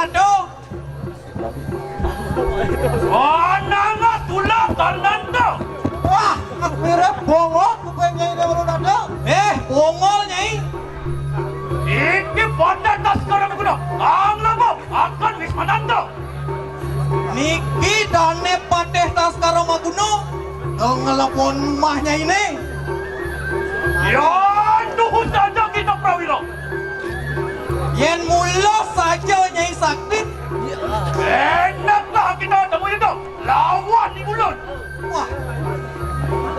nado. Nanga tulak karnando. Wah, akhirnya bongol bukan nyai walun nado. Bongol nyai. Ini pada tas sekarang guna. Ang labo akan wismanando. Niki dane pateh tas karo maguno. Ngelapon mahnya ini. Ya, nuhun saja kita prawiro. Yen mulo saja nyai sakti. Enaklah kita temu itu. Lawan di mulut. Wah,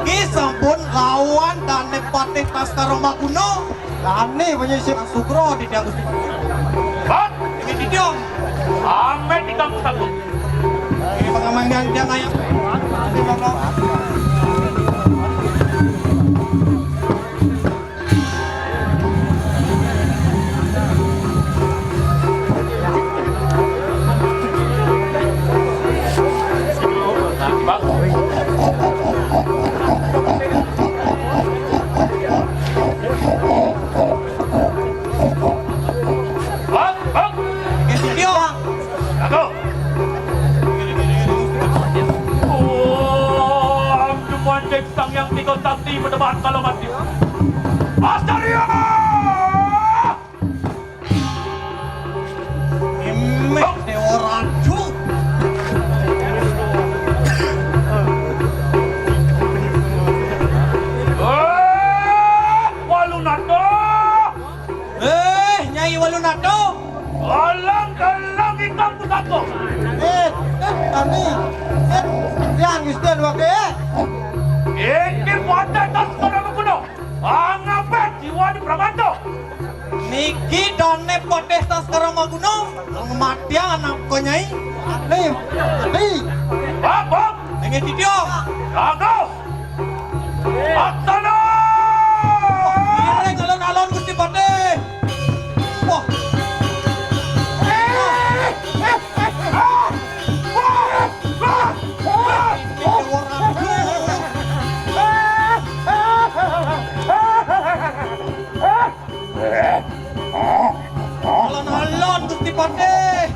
ki sampun lawan dane pateh tas karo maguno. Dane penyisip Sukro di Agus. Bang, Ini didiong. ame di kampung satu. Ini pengaman yang dia ngayak. Sang yang tiga sakti berdebat kalau mati. Astaria! Imek dewa raju. Walunado! Nyai Walunado. Alang-alang ikan pusatku. Kami. Yang istian wake. Ini pada tas sekarang kuno. Angapet jiwa di Pramanto. Niki dane pateh tas karo maguno. Ngematian anak ko nyai. Nih. Bang. Ingin didiong. Lago. Aksana. Ireng alon-alon Gusti Pateh. Wah. Alon-alon Gusti Pateh.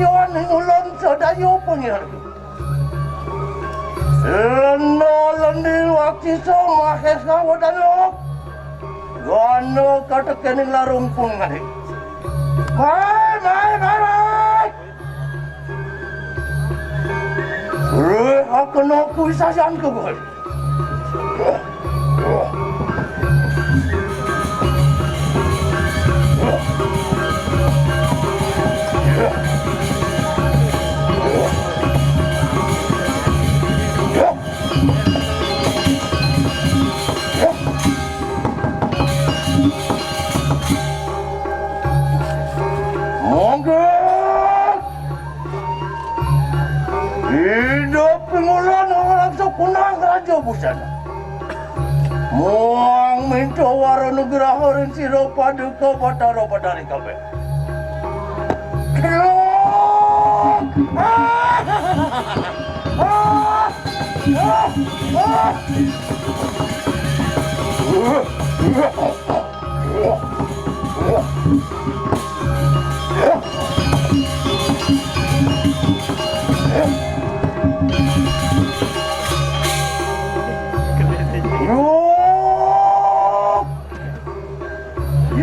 pasyon ulun sedayu pengirku. Lendo lendi waktu so mahes kawadanok. Gano kata kening larung pun ngadi. Mai. Aku nak kuisasan ke gol. Hidup pengulan orang sekunang raja busana. Muang minta waro negara harin siro paduka pataro padari kabe.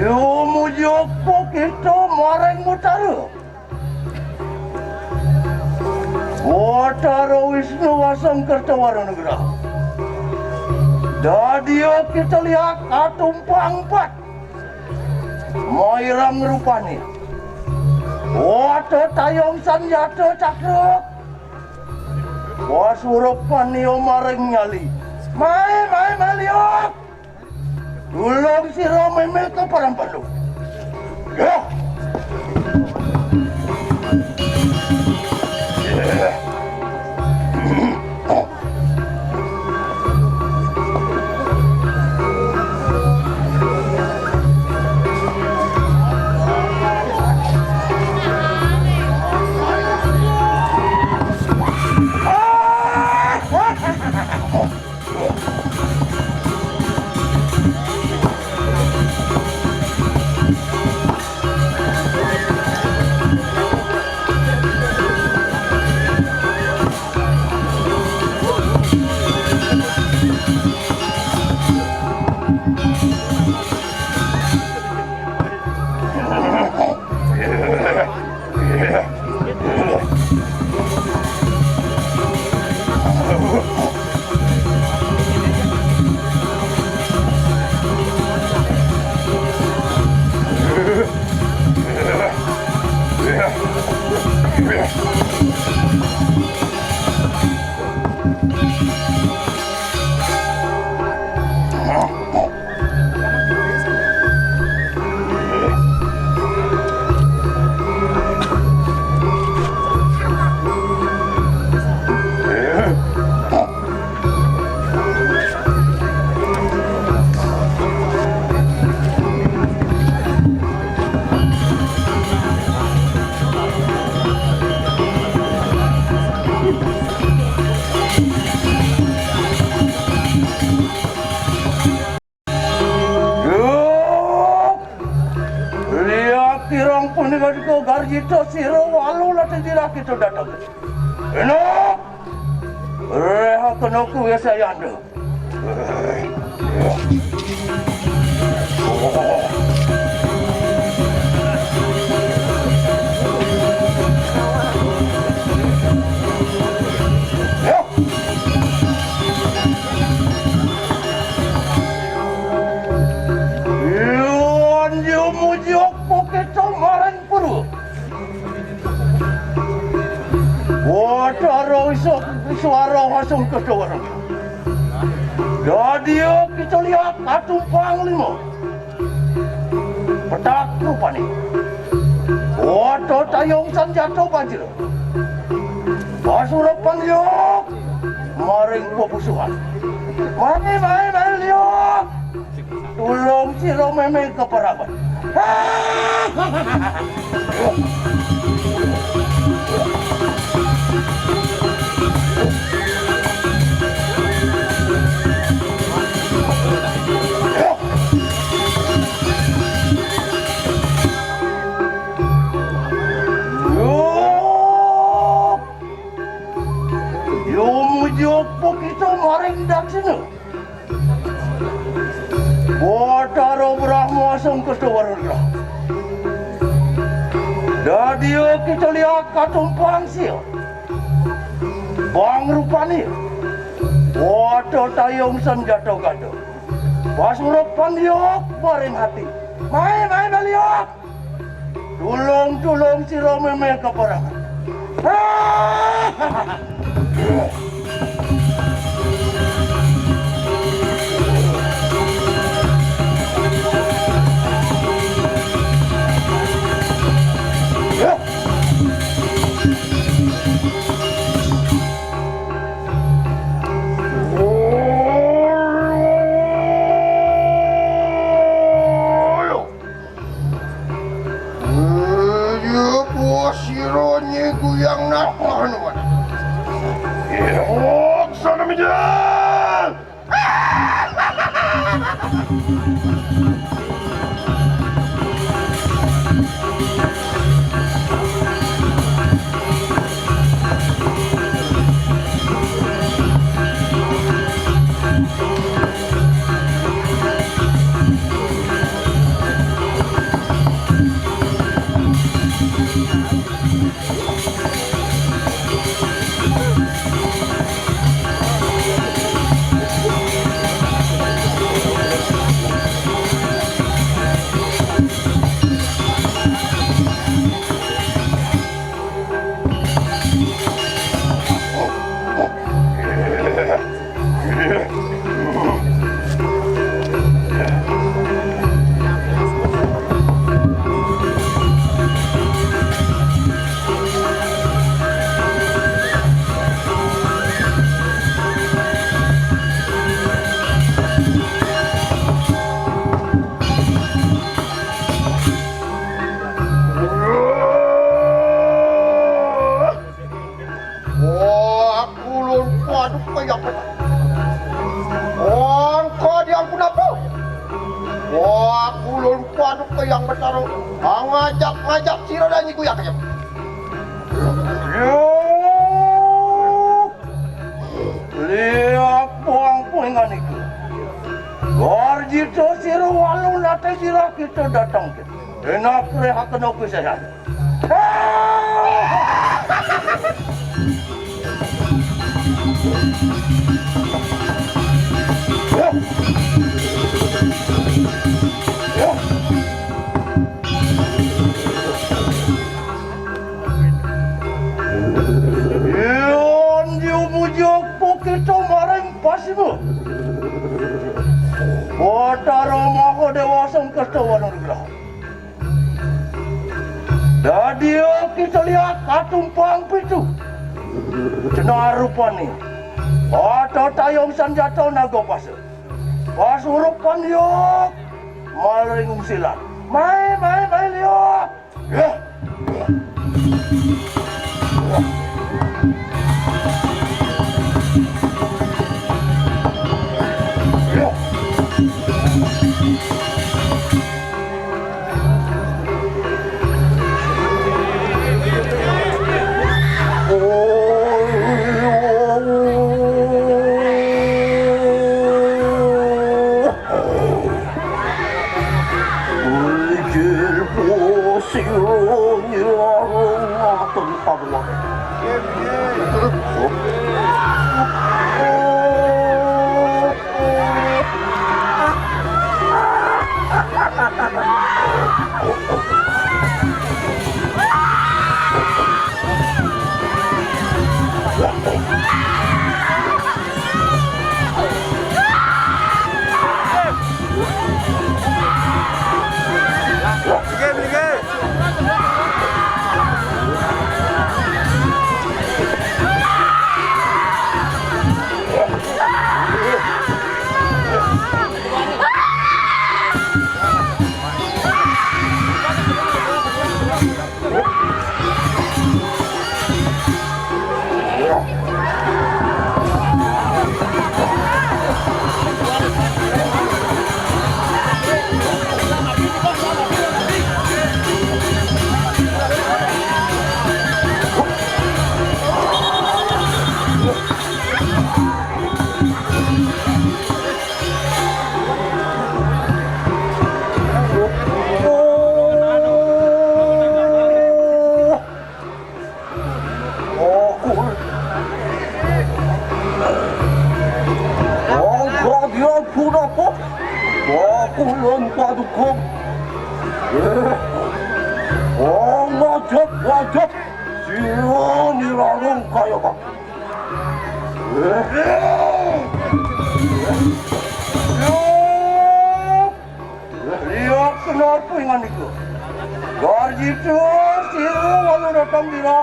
Yo mujoko kita mareng mutaru. Wataro Wisnu Wasam Kertawara Negara. Dadio kita lihat atumpang empat. Moirang rupani. Wata tayong sanjata cakruk. Wasurupan niyo mareng nyali. Mai liok. Tulong si Romemel ke Parampalu. Ya. Garjito siro walu lati dira kita datang. Eno, reha kenoku biasa yanda. Suara hasung kesewaran. Jadi kita lihat atumpang lima. Petak lupa nih. Wato tayong sanjata banjir. Pasurapan liok. Maring pebusuhan. Mai liok. Tulong si Romemel ke Parabat. Yung kita maring daksina. Botaro Brahma sangkastawarga. Dadio kita lihat katumpang sih. Bang rupani. Boto tayong sanjato gado. Pasurupan diok maring hati. Mai baliok. Tulong si Rome me kaparangan. Yang nak mana? Oh, sana menjalan. Yang bertaruh, ngajak siro dan nyiku ya kayaknya. Lihat puang-puangan itu. Gorjito siro walau nate siro kita datang ke. Enak rehat kenopi saya. Kita maring pasimu. Botaro maho dewasang kastawanan gerah. Dadio kita lihat katumpang pitu. Cenah rupani. Atau tayong sanjata nago pasa. Pasurupan yok. Maring silat. Mai liok. Ya. kulon padukom. Oh, wajib siro nirarong kaya bang. Lihat kenapa ingan itu? Gaji itu siro walau datang dira,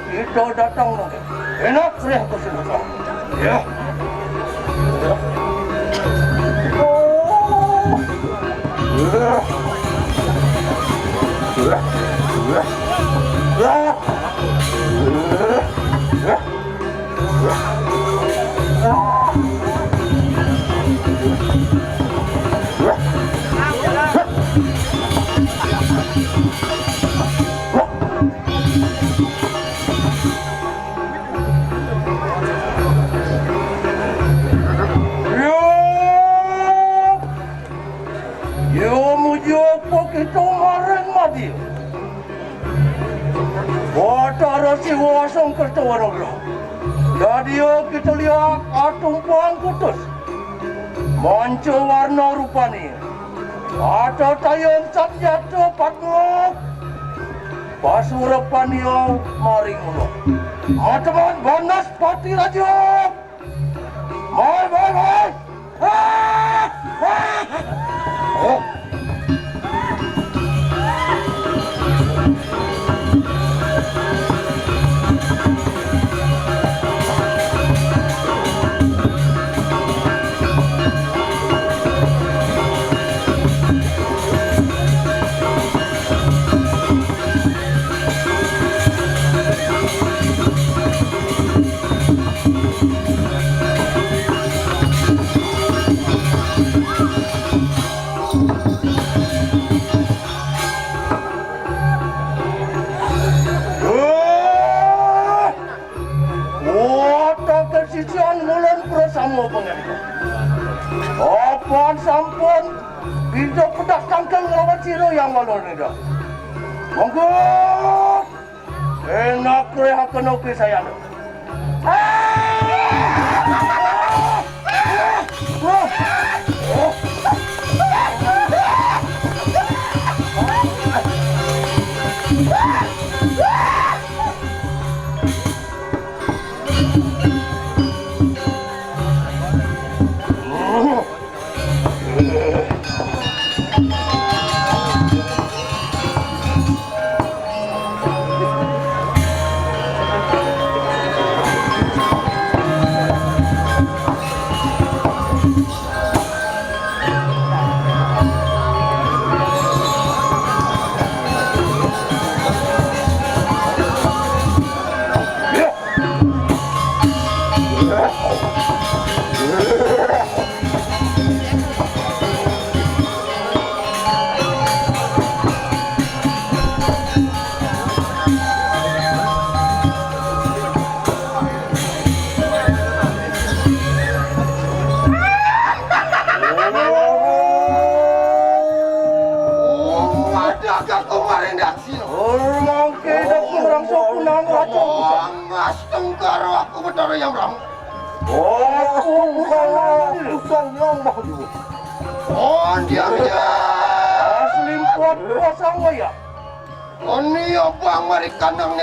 kita datang nanti. Enak sih kesini. Ya. Si wasong kertawarang jadi kita lihat atumpuan kutus manco warna rupani ada tayang sanjata patmok pasurapanio maring ulo teman banas pati raja mai Apaan sampun bisa pedas tangkang lawan siro yang malon ida. Monggo enak rehakan oke saya.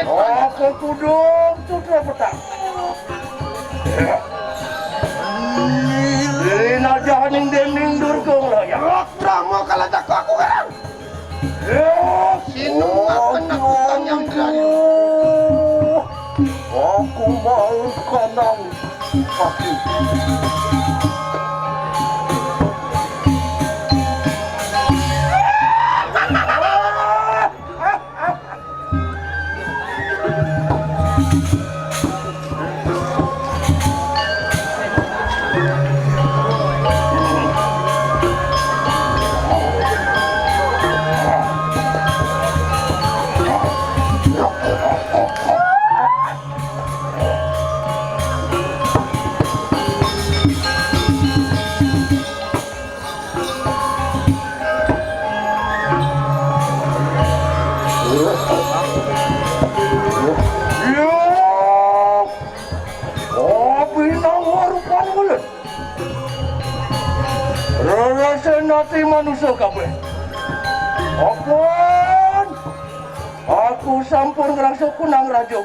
Aku kudung sudah petang. Ini aja ning dening durkung lah ya. Ramo kalau tak aku kan. Sinu penakutan yang terakhir. Aku mau kanang kaki. Rarasan hati manusia kabeh. Apun, aku sampun ngerasa kunang raja.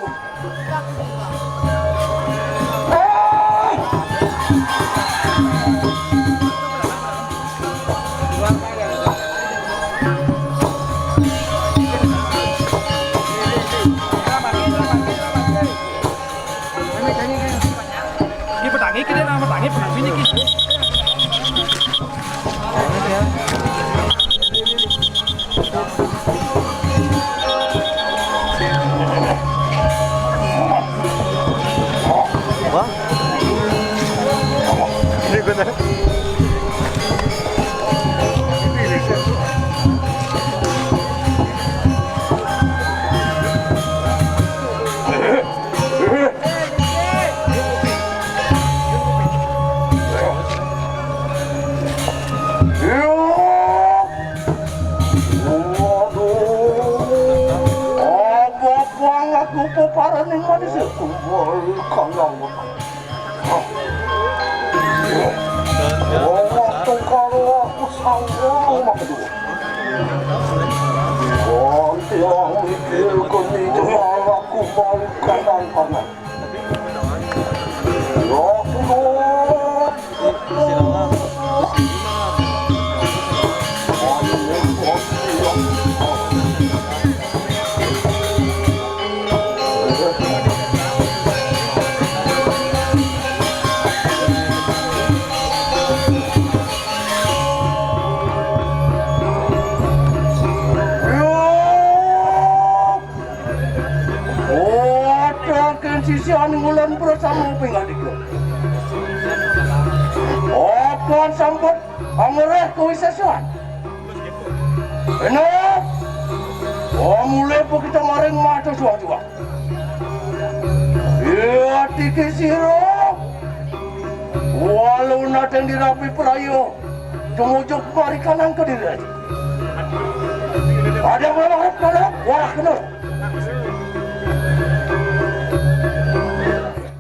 Ini petani kita nama petani penampilan ini. Wah. Ini benar. Lupa parah nih manusia. Kangang. Waktu kalau aku sanggup mak kedua. Nanti aku mikirkan di jalan aku balik kanan. Sisi anulan bersama pengal diklo. Apaan sambut amreh kewisasuan. Enak. Mulai po kita maring mata suang-suang. Ya tiki siro. Walau nateng dirapi perayo, tumujuk marikanan ke diri. Ada yang harap kalau warak kenal.